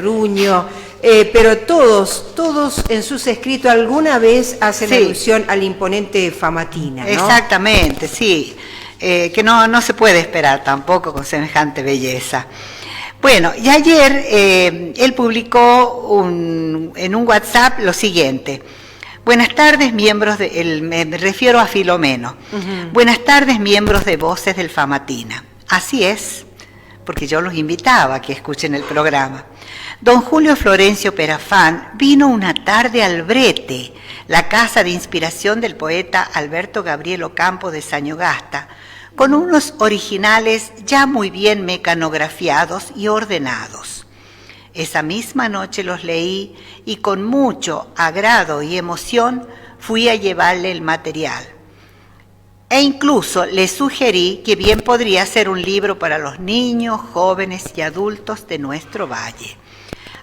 Ruño, pero todos en sus escritos alguna vez hacen alusión al imponente Famatina, ¿no? Exactamente, sí, que no se puede esperar tampoco con semejante belleza. Bueno, y ayer él publicó en un WhatsApp lo siguiente. Buenas tardes, miembros me refiero a Filomeno. Buenas tardes, miembros de Voces del Famatina. Así es, porque yo los invitaba a que escuchen el programa. Don Julio Florencio Perafán vino una tarde al Brete, la casa de inspiración del poeta Alberto Gabriel Ocampo de Sañogasta, con unos originales ya muy bien mecanografiados y ordenados. Esa misma noche los leí y con mucho agrado y emoción fui a llevarle el material. E incluso le sugerí que bien podría ser un libro para los niños, jóvenes y adultos de nuestro valle.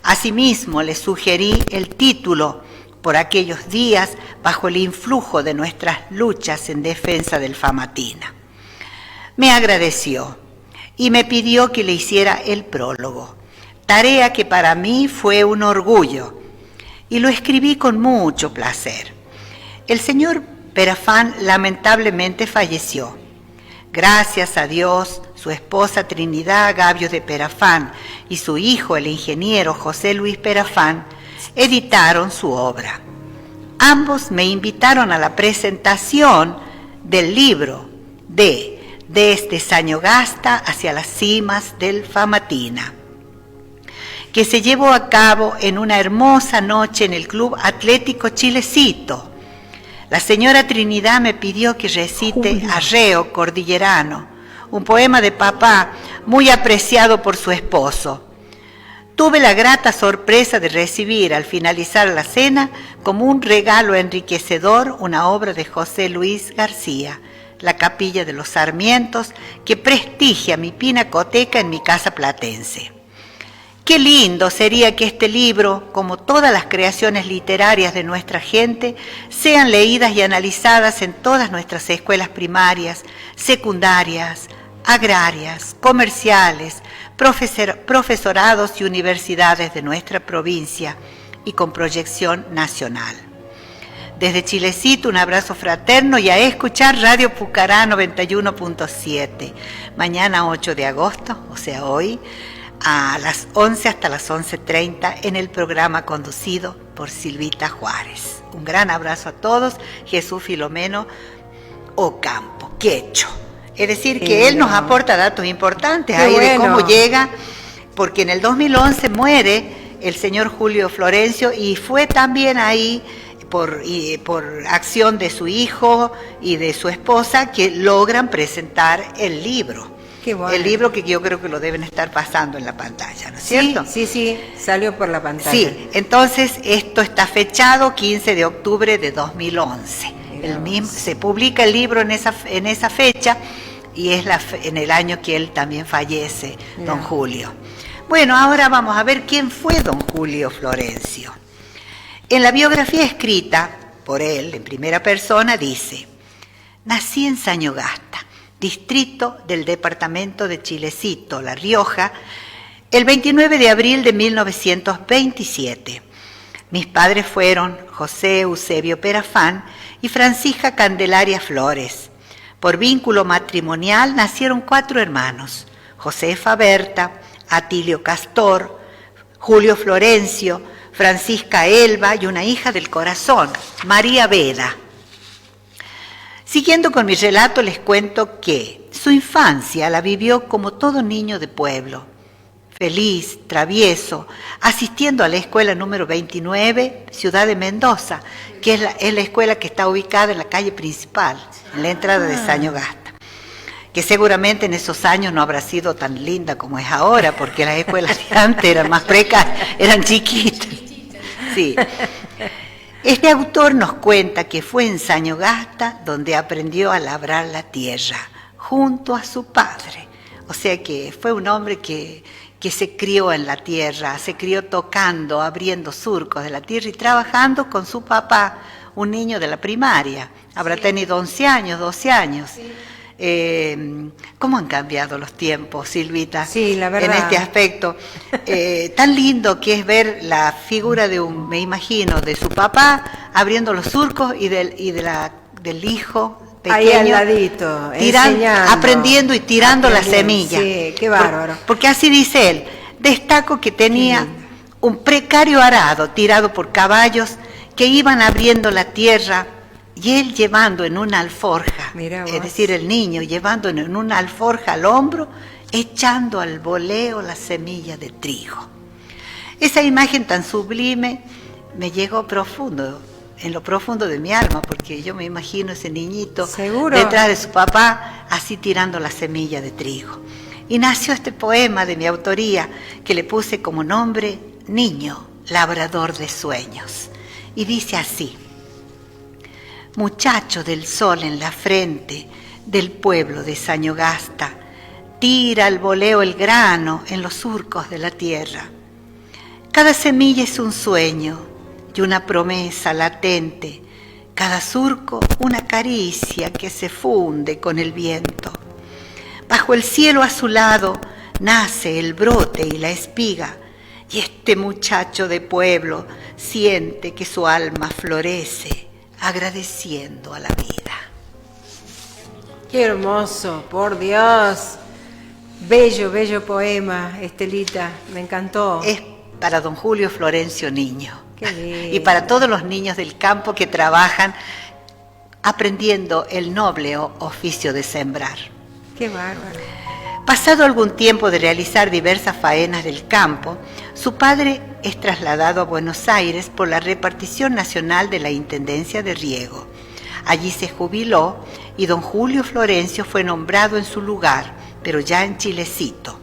Asimismo, le sugerí el título por aquellos días bajo el influjo de nuestras luchas en defensa del Famatina. Me agradeció y me pidió que le hiciera el prólogo, tarea que para mí fue un orgullo, y lo escribí con mucho placer. El señor Perafán lamentablemente falleció. Gracias a Dios, su esposa Trinidad Gavio de Perafán y su hijo, el ingeniero José Luis Perafán, editaron su obra. Ambos me invitaron a la presentación del libro Desde Sañogasta hacia las cimas del Famatina, que se llevó a cabo en una hermosa noche en el Club Atlético Chilecito. La señora Trinidad me pidió que recite Arreo Cordillerano, un poema de papá muy apreciado por su esposo. Tuve la grata sorpresa de recibir al finalizar la cena como un regalo enriquecedor una obra de José Luis García, La Capilla de los Sarmientos, que prestigia mi pinacoteca en mi casa platense. Qué lindo sería que este libro, como todas las creaciones literarias de nuestra gente, sean leídas y analizadas en todas nuestras escuelas primarias, secundarias, agrarias, comerciales, profesorados y universidades de nuestra provincia y con proyección nacional. Desde Chilecito, un abrazo fraterno y a escuchar Radio Pucará 91.7. Mañana 8 de agosto, o sea hoy, a las 11 hasta las 11:30 en el programa conducido por Silvita Juárez. Un gran abrazo a todos. Jesús Filomeno Ocampo, quecho. Es decir, que él nos aporta datos importantes ahí de cómo llega, porque en el 2011 muere el señor Julio Florencio y fue también ahí por acción de su hijo y de su esposa que logran presentar el libro. Bueno. El libro que yo creo que lo deben estar pasando en la pantalla, ¿no es cierto? Sí, salió por la pantalla. Sí, entonces esto está fechado 15 de octubre de 2011. Se publica el libro en esa fecha y es en el año que él también fallece, don Julio. Bueno, ahora vamos a ver quién fue don Julio Florencio. En la biografía escrita por él, en primera persona, dice: nací en Sañogasta, distrito del departamento de Chilecito, La Rioja, el 29 de abril de 1927. Mis padres fueron José Eusebio Perafán y Francisca Candelaria Flores. Por vínculo matrimonial nacieron 4 hermanos: Josefa Berta, Atilio Castor, Julio Florencio, Francisca Elba y una hija del corazón, María Veda. Siguiendo con mi relato, les cuento que su infancia la vivió como todo niño de pueblo, feliz, travieso, asistiendo a la escuela número 29, Ciudad de Mendoza, que es la escuela que está ubicada en la calle principal, en la entrada de Sañogasta, que seguramente en esos años no habrá sido tan linda como es ahora, porque las escuelas de antes eran más precarias, eran chiquitas. Sí. Este autor nos cuenta que fue en Sañogasta donde aprendió a labrar la tierra, junto a su padre. O sea que fue un hombre que se crió en la tierra, se crió tocando, abriendo surcos de la tierra y trabajando con su papá, un niño de la primaria. Habrá tenido 11 años, 12 años. Sí. ¿Cómo han cambiado los tiempos, Silvita? Sí, la verdad. En este aspecto. Tan lindo que es ver la figura me imagino, de su papá abriendo los surcos y del hijo pequeño. Ahí al ladito, aprendiendo y tirando la semilla. Sí, qué bárbaro. Porque así dice él, destaco que tenía un precario arado tirado por caballos que iban abriendo la tierra y él llevando en una alforja, es decir, el niño llevando en una alforja al hombro, echando al boleo la semilla de trigo. Esa imagen tan sublime me llegó profundo, en lo profundo de mi alma, porque yo me imagino ese niñito detrás de su papá, así tirando la semilla de trigo. Y nació este poema de mi autoría, que le puse como nombre Niño, labrador de sueños. Y dice así: muchacho del sol en la frente del pueblo de Sañogasta, tira al boleo el grano en los surcos de la tierra. Cada semilla es un sueño y una promesa latente, cada surco una caricia que se funde con el viento. Bajo el cielo azulado nace el brote y la espiga, y este muchacho de pueblo siente que su alma florece, agradeciendo a la vida. Qué hermoso, por Dios. Bello, bello poema, Estelita, me encantó. Es para don Julio Florencio Niño. Qué lindo. Y para todos los niños del campo que trabajan aprendiendo el noble oficio de sembrar. Qué bárbaro. Pasado algún tiempo de realizar diversas faenas del campo, su padre es trasladado a Buenos Aires por la repartición nacional de la Intendencia de Riego. Allí se jubiló y don Julio Florencio fue nombrado en su lugar, pero ya en Chilecito.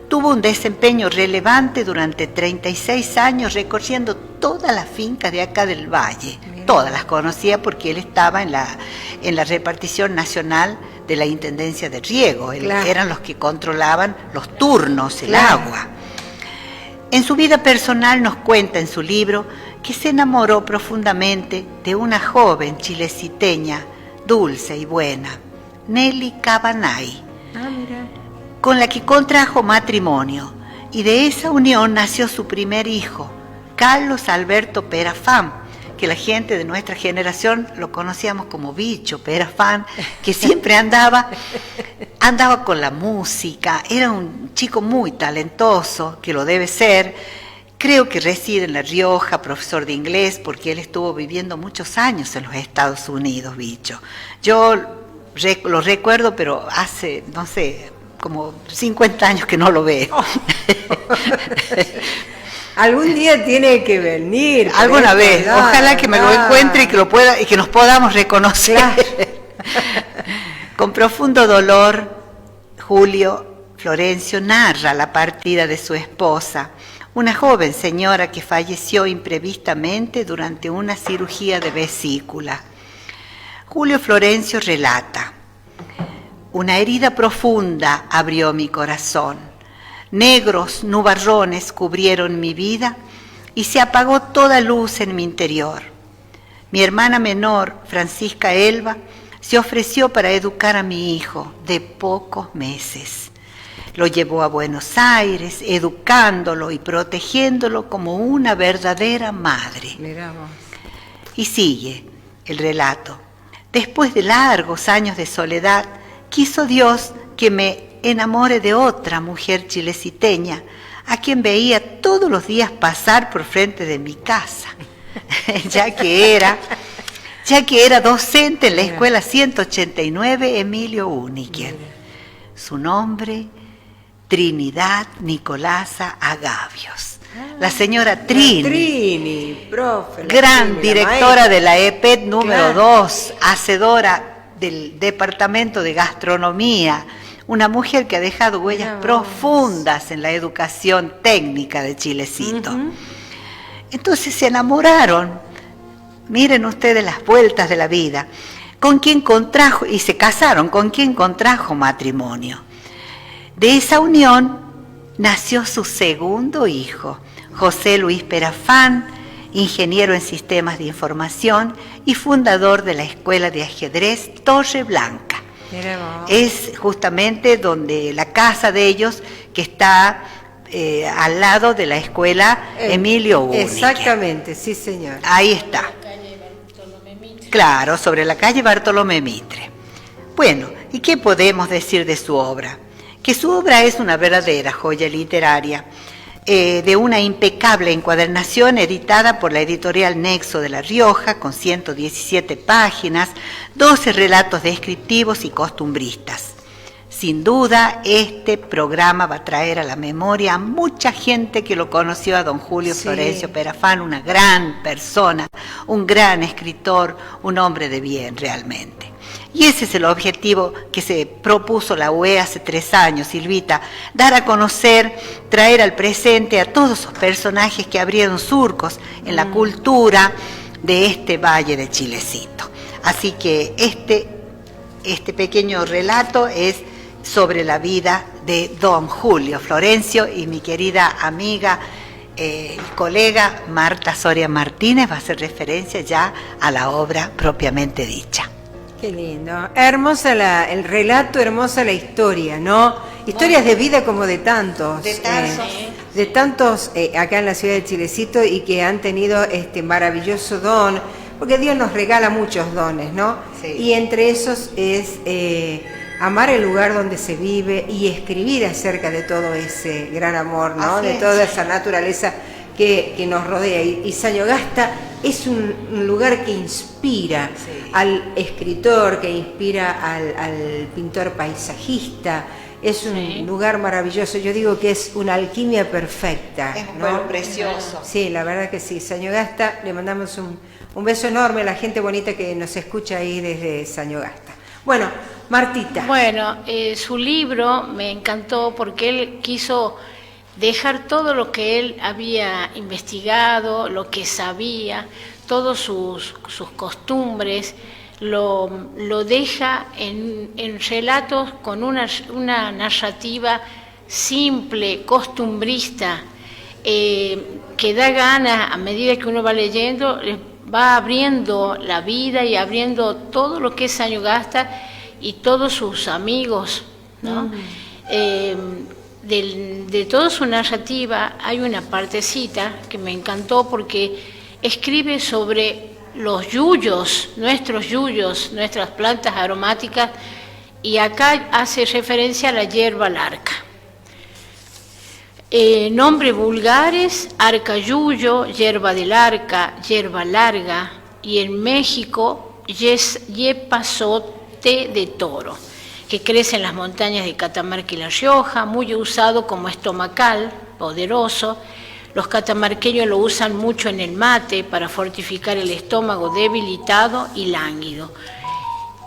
Tuvo un desempeño relevante durante 36 años recorriendo todas las fincas de acá del valle. Bien. Todas las conocía porque él estaba en la repartición nacional de la Intendencia de Riego. Claro. Eran los que controlaban los turnos, el agua. En su vida personal nos cuenta en su libro que se enamoró profundamente de una joven chileciteña, dulce y buena, Nelly Cabanay, con la que contrajo matrimonio, y de esa unión nació su primer hijo, Carlos Alberto Perafán, que la gente de nuestra generación lo conocíamos como Bicho Perafán, que siempre andaba con la música, era un chico muy talentoso, que lo debe ser. Creo que reside en La Rioja, profesor de inglés, porque él estuvo viviendo muchos años en los Estados Unidos, Bicho. Yo lo recuerdo, pero hace, no sé, como 50 años que no lo veo. Oh. Algún día tiene que venir. Alguna vez, ojalá que me lo encuentre y que nos podamos reconocer. Claro. Con profundo dolor, Julio Florencio narra la partida de su esposa, una joven señora que falleció imprevistamente durante una cirugía de vesícula. Julio Florencio relata: una herida profunda abrió mi corazón. Negros nubarrones cubrieron mi vida y se apagó toda luz en mi interior. Mi hermana menor, Francisca Elba, se ofreció para educar a mi hijo de pocos meses. Lo llevó a Buenos Aires, educándolo y protegiéndolo como una verdadera madre. Miramos. Y sigue el relato. Después de largos años de soledad, quiso Dios que me enamore de otra mujer chileciteña, a quien veía todos los días pasar por frente de mi casa, ya que era docente en la escuela 189 Emilio Uniquer. Su nombre, Trinidad Nicolasa Agavios. La señora Trini, profe, gran directora de la EPET número 2, hacedora del Departamento de Gastronomía, una mujer que ha dejado huellas profundas en la educación técnica de Chilecito. Entonces se enamoraron, miren ustedes las vueltas de la vida, con quien contrajo, y se casaron, con quien contrajo matrimonio. De esa unión nació su segundo hijo, José Luis Perafán, ingeniero en sistemas de información y fundador de la Escuela de Ajedrez Torre Blanca, Es justamente donde la casa de ellos, que está al lado de la escuela Emilio Únique. Exactamente, sí señor. Ahí está. Claro, sobre la calle Bartolomé Mitre. Bueno, ¿y qué podemos decir de su obra? Que su obra es una verdadera joya literaria, de una impecable encuadernación editada por la editorial Nexo de La Rioja, con 117 páginas, 12 relatos descriptivos y costumbristas. Sin duda, este programa va a traer a la memoria a mucha gente que lo conoció a don Julio Florencio Perafán, una gran persona, un gran escritor, un hombre de bien realmente. Y ese es el objetivo que se propuso la UE hace 3 años, Silvita, dar a conocer, traer al presente a todos esos personajes que abrieron surcos en la cultura de este valle de Chilecito. Así que este pequeño relato es sobre la vida de don Julio Florencio, y mi querida amiga y colega Marta Soria Martínez va a hacer referencia ya a la obra propiamente dicha. Qué lindo. Hermosa el relato, hermosa la historia, ¿no? Historias de vida como de tantos. De tantos acá en la ciudad de Chilecito, y que han tenido este maravilloso don, porque Dios nos regala muchos dones, ¿no? Sí. Y entre esos es amar el lugar donde se vive y escribir acerca de todo ese gran amor, ¿no? Así de toda esa naturaleza que nos rodea. Y Sañogasta es un lugar que inspira al escritor, que inspira al pintor paisajista. Es un lugar maravilloso. Yo digo que es una alquimia perfecta. Es un pueblo precioso. Sí, la verdad que sí. Sañogasta, le mandamos un beso enorme a la gente bonita que nos escucha ahí desde Sañogasta. Bueno, Martita. Bueno, su libro me encantó porque él quiso dejar todo lo que él había investigado, lo que sabía, todas sus costumbres, lo deja en relatos con una narrativa simple, costumbrista, que da ganas, a medida que uno va leyendo, va abriendo la vida y abriendo todo lo que es Sañogasta y todos sus amigos, ¿no? De toda su narrativa hay una partecita que me encantó porque escribe sobre los yuyos, nuestras plantas aromáticas, y acá hace referencia a la hierba larga. Nombres vulgares: arcayuyo, hierba del arca, hierba larga, y en México yepazote de toro, que crece en las montañas de Catamarca y La Rioja, muy usado como estomacal, poderoso. Los catamarqueños lo usan mucho en el mate para fortificar el estómago debilitado y lánguido.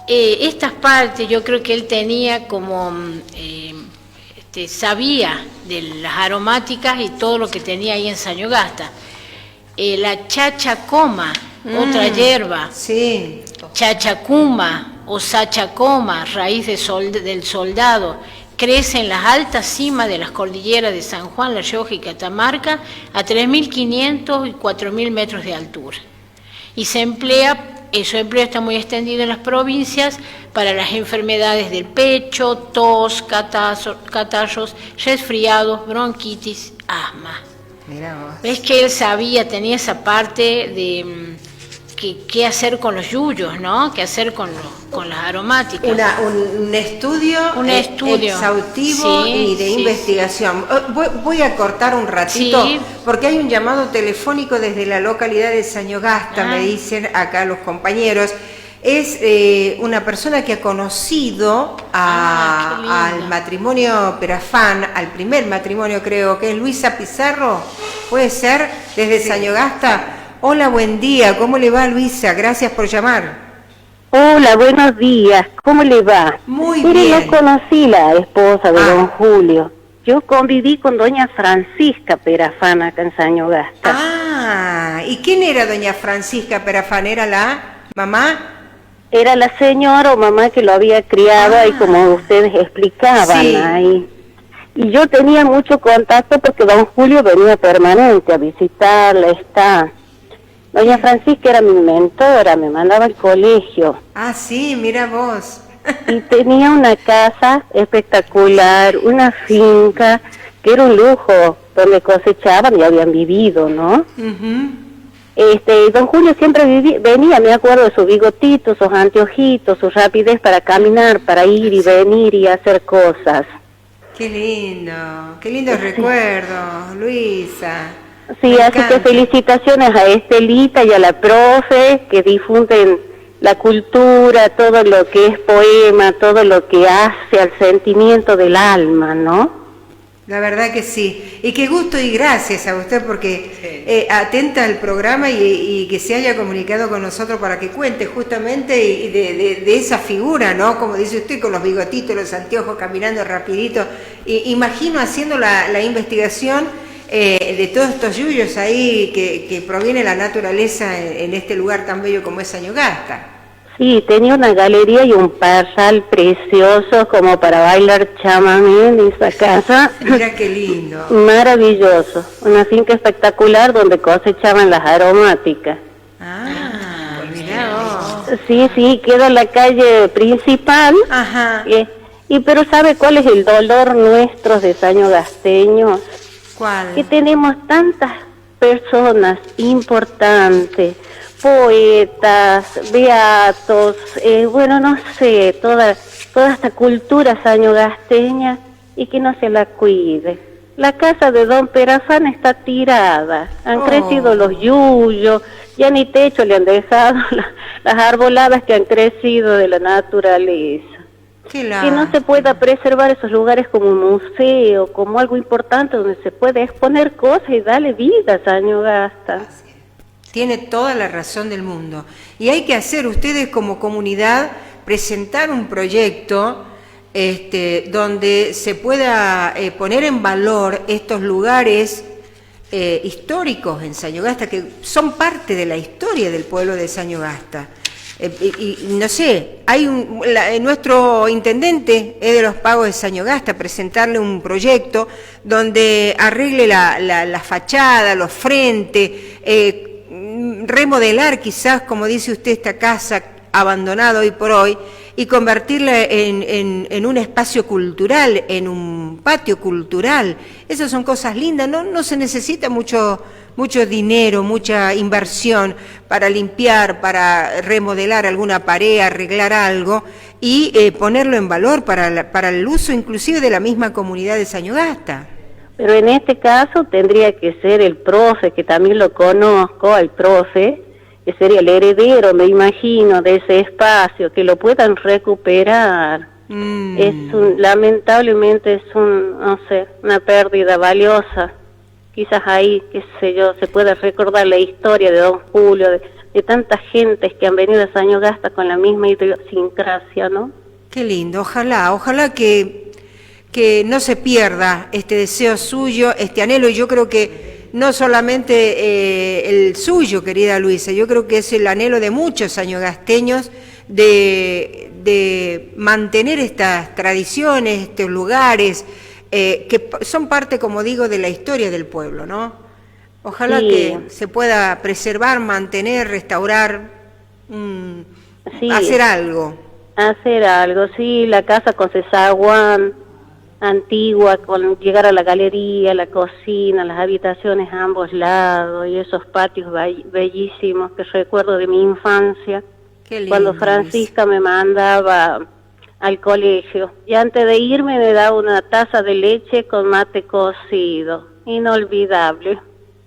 Estas partes yo creo que él tenía como, sabía de las aromáticas y todo lo que tenía ahí en Sañogasta. La chachacoma, otra hierba. Sí. Chachacuma o sachacoma, raíz del soldado, crece en las altas cimas de las cordilleras de San Juan, La Rioja y Catamarca a 3.500 y 4.000 metros de altura. Y su empleo está muy extendido en las provincias para las enfermedades del pecho, tos, catarros, resfriados, bronquitis, asma. Mirá vos. ¿Ves que él sabía, tenía esa parte de qué hacer con los yuyos, ¿no? ¿Qué hacer con las aromáticas? Un estudio exhaustivo y de investigación. Voy a cortar un ratito porque hay un llamado telefónico desde la localidad de Sañogasta, me dicen acá los compañeros. Es una persona que ha conocido al matrimonio Perafán, al primer matrimonio creo, que es Luisa Pizarro, puede ser, desde Sañogasta. Hola, buen día, ¿cómo le va, Luisa? Gracias por llamar. Hola, buenos días, ¿cómo le va? Muy bien. bien. Yo conocí la esposa de don Julio. Yo conviví con doña Francisca Perafán acá en Sañogasta. ¿Y quién era doña Francisca Perafán? ¿Era la mamá? Era la señora o mamá que lo había criado ahí, como ustedes explicaban ahí. Y yo tenía mucho contacto porque don Julio venía permanente a visitarla, Doña Francisca era mi mentora, me mandaba al colegio. Sí, mira vos. y tenía una casa espectacular, una finca, que era un lujo, donde cosechaban y habían vivido, ¿no? Don Julio siempre venía, me acuerdo de su bigotito, sus anteojitos, su rapidez para caminar, para ir y venir y hacer cosas. Qué lindo recuerdo, Luisa. Sí, así que felicitaciones a Estelita y a la profe que difunden la cultura, todo lo que es poema, todo lo que hace al sentimiento del alma, ¿no? La verdad que sí. Y qué gusto y gracias a usted porque atenta al programa y que se haya comunicado con nosotros para que cuente justamente de esa figura, ¿no? Como dice usted, con los bigotitos, los anteojos, caminando rapidito. Imagino haciendo la investigación de todos estos yuyos ahí que proviene la naturaleza en este lugar tan bello como es Añogasta. Sí, tenía una galería y un parral precioso como para bailar chamamé en esa casa. Mira qué lindo. Maravilloso. Una finca espectacular donde cosechaban las aromáticas. Ah, mira vos. Sí, queda en la calle principal. Ajá. Pero ¿sabe cuál es el dolor nuestro de sañogasteños? ¿Cuál? Que tenemos tantas personas importantes, poetas, beatos, no sé, toda esta cultura sañogasteña y que no se la cuide. La casa de don Perafán está tirada, han crecido los yuyos, ya ni techo le han dejado las arboladas que han crecido de la naturaleza. Que no se pueda preservar esos lugares como un museo, como algo importante donde se puede exponer cosas y darle vida a Añogasta. Tiene toda la razón del mundo. Y hay que hacer, ustedes como comunidad, presentar un proyecto donde se pueda poner en valor estos lugares históricos en Sañogasta, que son parte de la historia del pueblo de Sañogasta. No sé, nuestro intendente es de los Pagos de Sañogasta, presentarle un proyecto donde arregle la fachada, los frentes, remodelar quizás, como dice usted, esta casa abandonada hoy por hoy y convertirla en un espacio cultural, en un patio cultural. Esas son cosas lindas, no se necesita mucho dinero, mucha inversión para limpiar, para remodelar alguna pared, arreglar algo y ponerlo en valor para el uso inclusive de la misma comunidad de Sañogasta. Pero en este caso tendría que ser el profe, que también lo conozco, al profe, que sería el heredero, me imagino, de ese espacio, que lo puedan recuperar. Lamentablemente es una pérdida valiosa. Quizás ahí, qué sé yo, se pueda recordar la historia de don Julio, de tantas gentes que han venido a Sañogasta con la misma idiosincrasia, ¿no? Qué lindo, ojalá que no se pierda este deseo suyo, este anhelo, y yo creo que no solamente el suyo, querida Luisa, yo creo que es el anhelo de muchos sañogasteños de mantener estas tradiciones, estos lugares, que son parte, como digo, de la historia del pueblo, ¿no? Ojalá que se pueda preservar, mantener, restaurar, hacer algo. Hacer algo, sí, la casa con cesaguán antigua, con llegar a la galería, la cocina, las habitaciones a ambos lados y esos patios bellísimos que recuerdo de mi infancia. Qué lindo, cuando Francisca me mandaba al colegio y antes de irme me daba una taza de leche con mate cocido, inolvidable.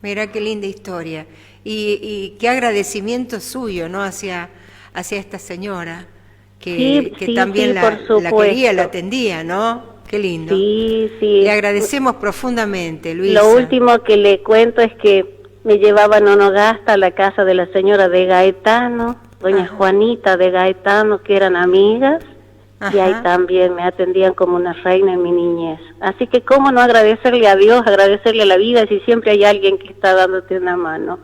Mira qué linda historia y qué agradecimiento suyo, ¿no? hacia esta señora que también la quería, la atendía, ¿no? Qué lindo. Sí. Le agradecemos profundamente, Luisa. Lo último que le cuento es que me llevaban a Añogasta a la casa de la señora de Gaetano, doña Juanita de Gaetano, que eran amigas, y ahí también me atendían como una reina en mi niñez. Así que cómo no agradecerle a Dios, agradecerle a la vida, si siempre hay alguien que está dándote una mano.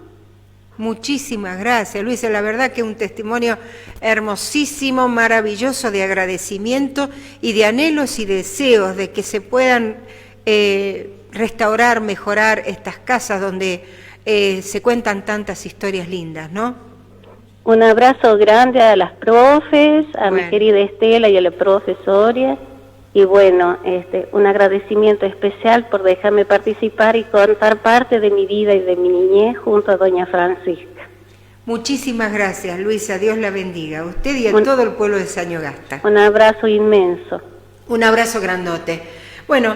Muchísimas gracias, Luisa. La verdad que un testimonio hermosísimo, maravilloso de agradecimiento y de anhelos y deseos de que se puedan restaurar, mejorar estas casas donde se cuentan tantas historias lindas, ¿no? Un abrazo grande a las profes, a mi querida Estela y a la profesora. Y bueno, un agradecimiento especial por dejarme participar y contar parte de mi vida y de mi niñez junto a doña Francisca. Muchísimas gracias, Luisa. Dios la bendiga. A usted y a todo el pueblo de Sañogasta. Un abrazo inmenso. Un abrazo grandote. Bueno,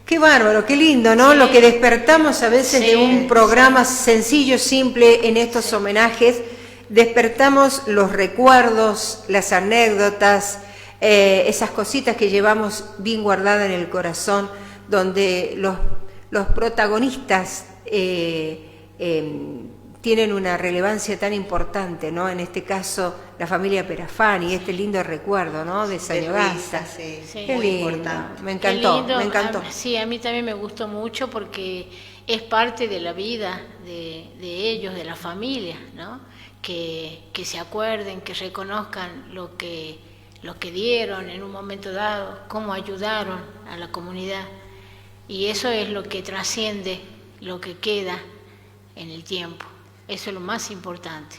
qué bárbaro, qué lindo, ¿no? Sí. Lo que despertamos a veces de un programa sencillo, simple, en estos homenajes, despertamos los recuerdos, las anécdotas, esas cositas que llevamos bien guardadas en el corazón, donde los protagonistas tienen una relevancia tan importante, ¿no? En este caso, la familia Perafani, este lindo recuerdo, ¿no? De Sañogasta. Sí, qué muy lindo. Importante. Me encantó, me encantó. Sí, a mí también me gustó mucho porque es parte de la vida de ellos, de la familia, ¿no? Que se acuerden, que reconozcan lo que dieron en un momento dado, cómo ayudaron a la comunidad. Y eso es lo que trasciende, lo que queda en el tiempo. Eso es lo más importante.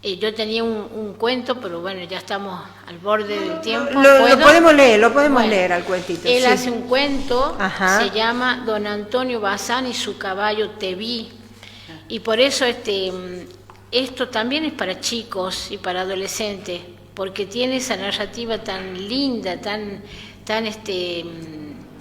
Yo tenía un cuento, pero bueno, ya estamos al borde del tiempo. Lo podemos leer al cuentito. Él hace un cuento, se llama Don Antonio Bazán y su caballo Tebí. Y por eso esto también es para chicos y para adolescentes, porque tiene esa narrativa tan linda, tan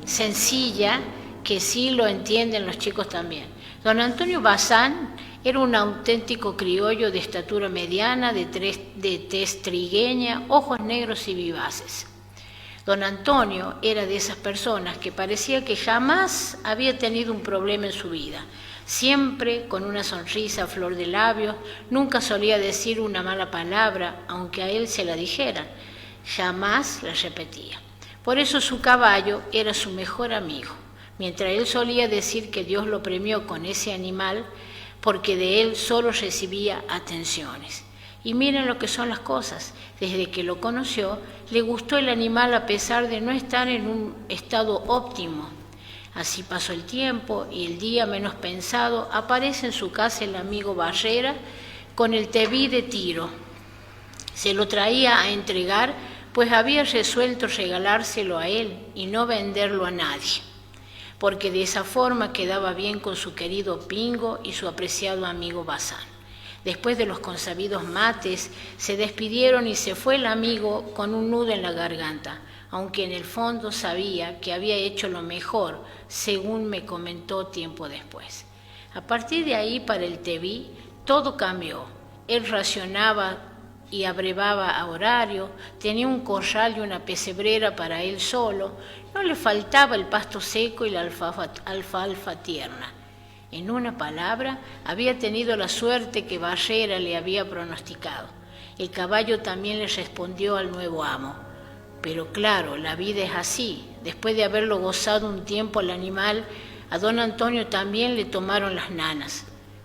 sencilla, que sí lo entienden los chicos también. Don Antonio Bazán era un auténtico criollo de estatura mediana, de tez trigueña, ojos negros y vivaces. Don Antonio era de esas personas que parecía que jamás había tenido un problema en su vida. Siempre con una sonrisa a flor de labios, nunca solía decir una mala palabra, aunque a él se la dijeran. Jamás la repetía. Por eso su caballo era su mejor amigo. Mientras él solía decir que Dios lo premió con ese animal, porque de él solo recibía atenciones. Y miren lo que son las cosas. Desde que lo conoció, le gustó el animal a pesar de no estar en un estado óptimo. Así pasó el tiempo y el día menos pensado aparece en su casa el amigo Barrera con el Tebí de tiro. Se lo traía a entregar, pues había resuelto regalárselo a él y no venderlo a nadie, porque de esa forma quedaba bien con su querido Pingo y su apreciado amigo Bazán. Después de los consabidos mates, se despidieron y se fue el amigo con un nudo en la garganta, aunque en el fondo sabía que había hecho lo mejor, según me comentó tiempo después. A partir de ahí, para el Tebí, todo cambió. Él racionaba y abrevaba a horario, tenía un corral y una pesebrera para él solo, no le faltaba el pasto seco y la alfalfa tierna. En una palabra, había tenido la suerte que Barrera le había pronosticado. El caballo también le respondió al nuevo amo. Pero claro, la vida es así. Después de haberlo gozado un tiempo al animal, a don Antonio también le tomaron las nanas.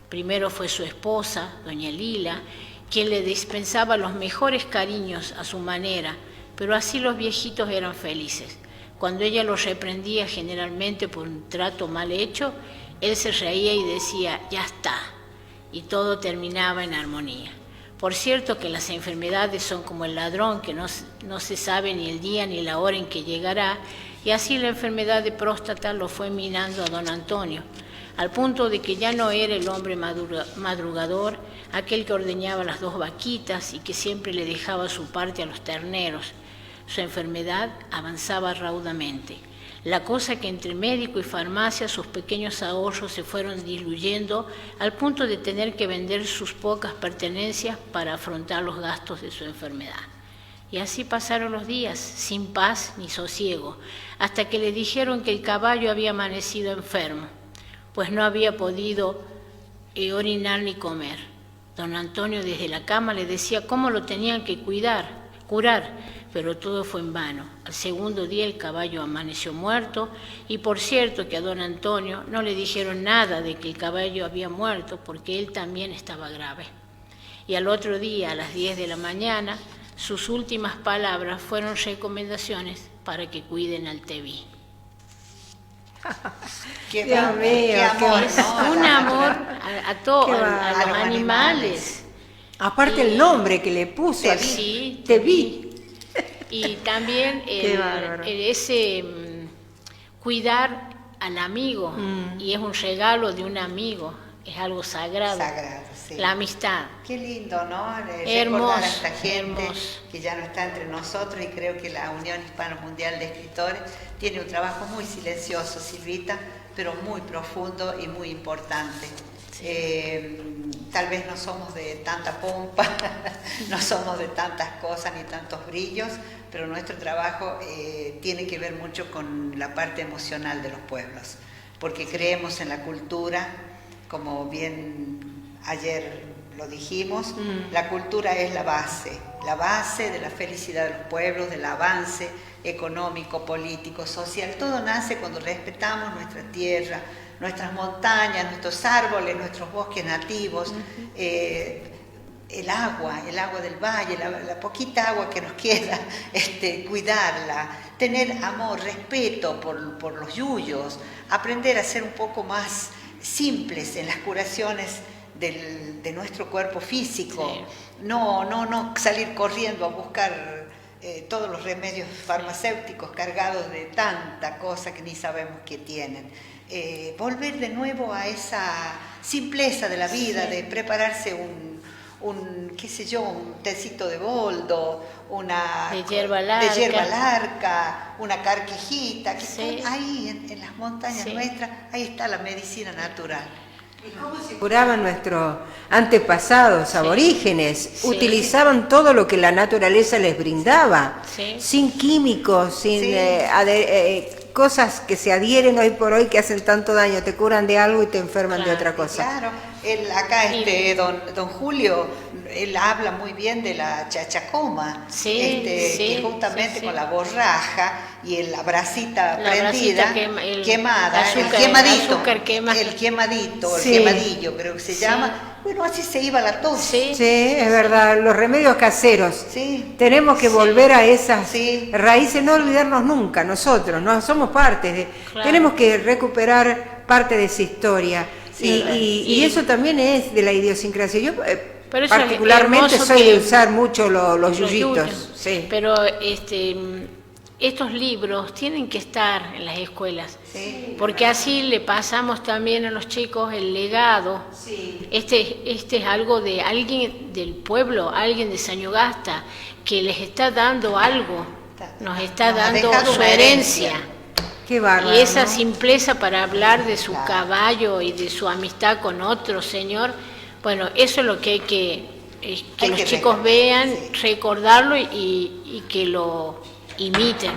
Primero fue su esposa, doña Lila, quien le dispensaba los mejores cariños a su manera, pero así los viejitos eran felices. Cuando ella los reprendía generalmente por un trato mal hecho, él se reía y decía, ya está, y todo terminaba en armonía. Por cierto que las enfermedades son como el ladrón, que no se sabe ni el día ni la hora en que llegará, y así la enfermedad de próstata lo fue minando a don Antonio, al punto de que ya no era el hombre madrugador, aquel que ordeñaba las 2 vaquitas y que siempre le dejaba su parte a los terneros. Su enfermedad avanzaba raudamente. La cosa que entre médico y farmacia sus pequeños ahorros se fueron diluyendo al punto de tener que vender sus pocas pertenencias para afrontar los gastos de su enfermedad. Y así pasaron los días, sin paz ni sosiego, hasta que le dijeron que el caballo había amanecido enfermo, pues no había podido orinar ni comer. Don Antonio desde la cama le decía cómo lo tenían que curar, pero todo fue en vano. Al segundo día el caballo amaneció muerto, y por cierto que a don Antonio no le dijeron nada de que el caballo había muerto, porque él también estaba grave. Y al otro día, a las 10 de la mañana, sus últimas palabras fueron recomendaciones para que cuiden al Tebí. Qué Dios mío, qué amor, Es ¿no? un amor a todos, a los animales. Aparte el nombre que le puso. Te vi. Y también cuidar al amigo, y es un regalo de un amigo, es algo sagrado. Sí. La amistad. Qué lindo, ¿no? Hermoso, recordar a esta gente hermoso. que ya no está entre nosotros, y creo que la Unión Hispano Mundial de Escritores tiene un trabajo muy silencioso, Silvita, pero muy profundo y muy importante. Tal vez no somos de tanta pompa, no somos de tantas cosas ni tantos brillos, pero nuestro trabajo tiene que ver mucho con la parte emocional de los pueblos, porque creemos en la cultura, como bien ayer lo dijimos, la cultura es la base de la felicidad de los pueblos, del avance económico, político, social. Todo nace cuando respetamos nuestra tierra, nuestras montañas, nuestros árboles, nuestros bosques nativos, el agua del valle, la poquita agua que nos queda, cuidarla, tener amor, respeto por los yuyos, aprender a ser un poco más simples en las curaciones de nuestro cuerpo físico, sí. no salir corriendo a buscar todos los remedios farmacéuticos cargados de tanta cosa que ni sabemos qué tienen. Volver de nuevo a esa simpleza de la vida, sí. De prepararse un tecito de boldo, de hierba larga, una carquejita, que sí. Están ahí en las montañas, sí. Nuestras, ahí está la medicina natural. ¿Y cómo se curaban nuestros antepasados, sí. Aborígenes? Sí. Utilizaban todo lo que la naturaleza les brindaba, sí. Sin químicos, sin sí. Cosas que se adhieren hoy por hoy que hacen tanto daño, te curan de algo y te enferman de otra cosa. Claro, don Julio, él habla muy bien de la chachacoma, sí, que justamente con la borraja y la brasita prendida, quemada, el quemadillo creo que se llama. Bueno, así se iba la tos. Sí, es verdad, los remedios caseros. Sí. Tenemos que volver a esas raíces, no olvidarnos nunca, nosotros, no somos parte tenemos que recuperar parte de esa historia. Sí, y eso también es de la idiosincrasia. Yo particularmente soy de usar mucho los yuyitos. Sí. Pero estos libros tienen que estar en las escuelas, sí, porque así le pasamos también a los chicos el legado. Sí. Este es algo de alguien del pueblo, alguien de Sañogasta, que les está dando algo, nos está dando su herencia. Qué bárbaro, y esa simpleza para hablar de su caballo y de su amistad con otro señor, bueno, eso es lo que hay que los chicos vean, recordarlo y que lo imiten.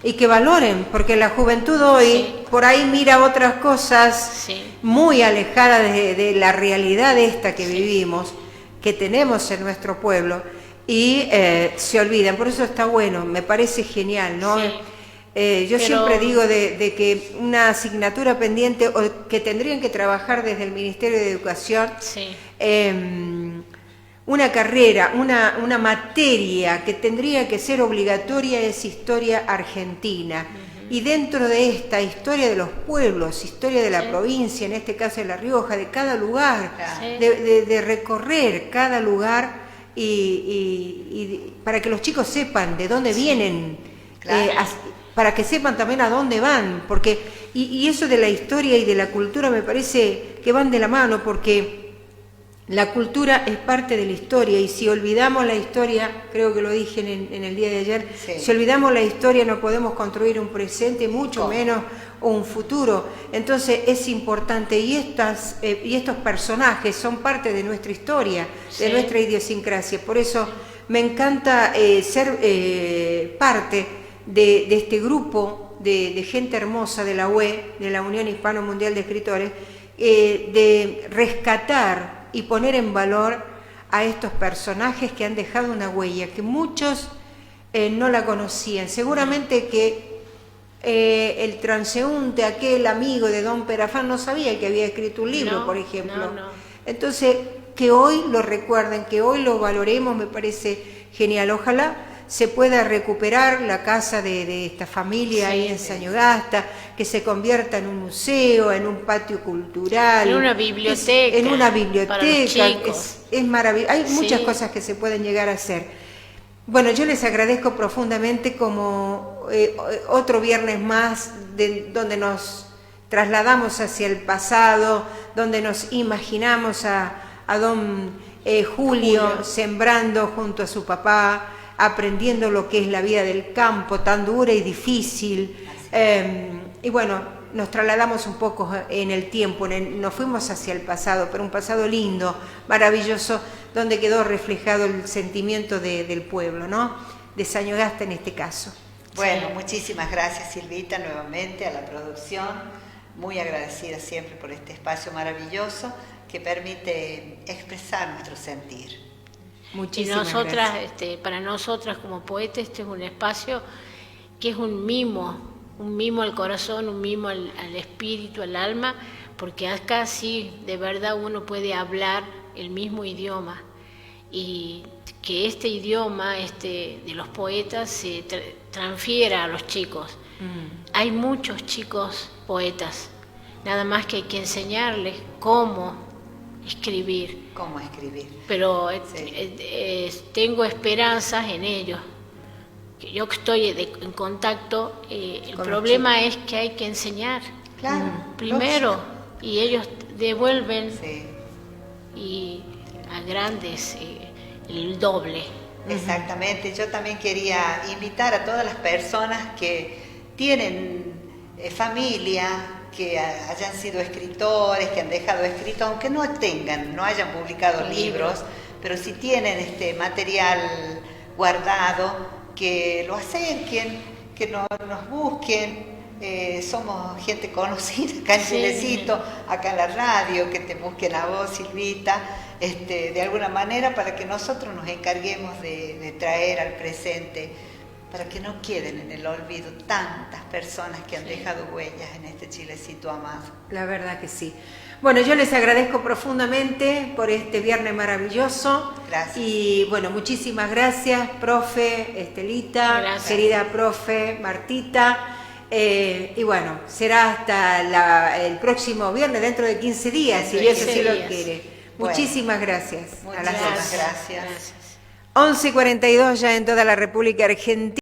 Y que valoren, porque la juventud hoy por ahí mira otras cosas muy alejadas de la realidad esta que vivimos, que tenemos en nuestro pueblo, y se olvidan. Por eso está bueno, me parece genial, ¿no? Yo siempre digo de que una asignatura pendiente, o que tendrían que trabajar desde el Ministerio de Educación, una carrera, una materia que tendría que ser obligatoria es historia argentina. Y dentro de esta historia de los pueblos, historia de la provincia, en este caso de La Rioja, de cada lugar, de recorrer cada lugar y para que los chicos sepan de dónde vienen, para que sepan también a dónde van, porque y eso de la historia y de la cultura me parece que van de la mano, porque la cultura es parte de la historia, y si olvidamos la historia, creo que lo dije en el día de ayer, si olvidamos la historia no podemos construir un presente, mucho menos un futuro. Entonces es importante, y estos personajes son parte de nuestra historia, de nuestra idiosincrasia. Por eso me encanta ser parte de este grupo de gente hermosa de la UE, de la Unión Hispano Mundial de Escritores, de rescatar y poner en valor a estos personajes que han dejado una huella, que muchos no la conocían. Seguramente que el transeúnte, aquel amigo de Don Perafán, no sabía que había escrito un libro, por ejemplo. No. Entonces, que hoy lo recuerden, que hoy lo valoremos, me parece genial. Ojalá se pueda recuperar la casa de esta familia ahí en Sañogasta, que se convierta en un museo, en un patio cultural. En una biblioteca. En una biblioteca. Para los chicos. Es maravilloso. Hay muchas cosas que se pueden llegar a hacer. Bueno, yo les agradezco profundamente como otro viernes más donde nos trasladamos hacia el pasado, donde nos imaginamos a don Julio sembrando junto a su papá, aprendiendo lo que es la vida del campo, tan dura y difícil. Y bueno, nos trasladamos un poco en el tiempo, nos fuimos hacia el pasado, pero un pasado lindo, maravilloso, donde quedó reflejado el sentimiento del pueblo, ¿no? De Sañogasta en este caso. Bueno, muchísimas gracias, Silvita, nuevamente a la producción. Muy agradecida siempre por este espacio maravilloso que permite expresar nuestro sentir. Muchísimas gracias. Para nosotras como poetas, este es un espacio que es un mimo al corazón, un mimo al espíritu, al alma, porque acá sí, de verdad uno puede hablar el mismo idioma y que este idioma de los poetas se transfiera a los chicos. Hay muchos chicos poetas, nada más que hay que enseñarles cómo escribir. ¿Cómo escribir? Pero tengo esperanzas en ellos. Yo que estoy en contacto, el problema es que hay que enseñar. Claro. Primero, lógico. Y ellos devuelven Sí. y a grandes el doble. Exactamente, yo también quería invitar a todas las personas que tienen familia, que hayan sido escritores, que han dejado escrito, aunque no hayan publicado libros, pero si tienen este material guardado, que lo acerquen, que nos busquen. Somos gente conocida acá en Chilecito, acá en la radio, que te busquen a vos, Silvita, de alguna manera para que nosotros nos encarguemos de traer al presente, para que no queden en el olvido tantas personas que han dejado huellas en este Chilecito amado. La verdad que sí. Bueno, yo les agradezco profundamente por este viernes maravilloso. Gracias. Y bueno, muchísimas gracias, profe Estelita, Gracias. querida profe Martita. Y bueno, será hasta el próximo viernes, dentro de 15 días, si Dios así lo quiere. Bueno, muchísimas gracias. Muchísimas gracias. 11:42 ya en toda la República Argentina.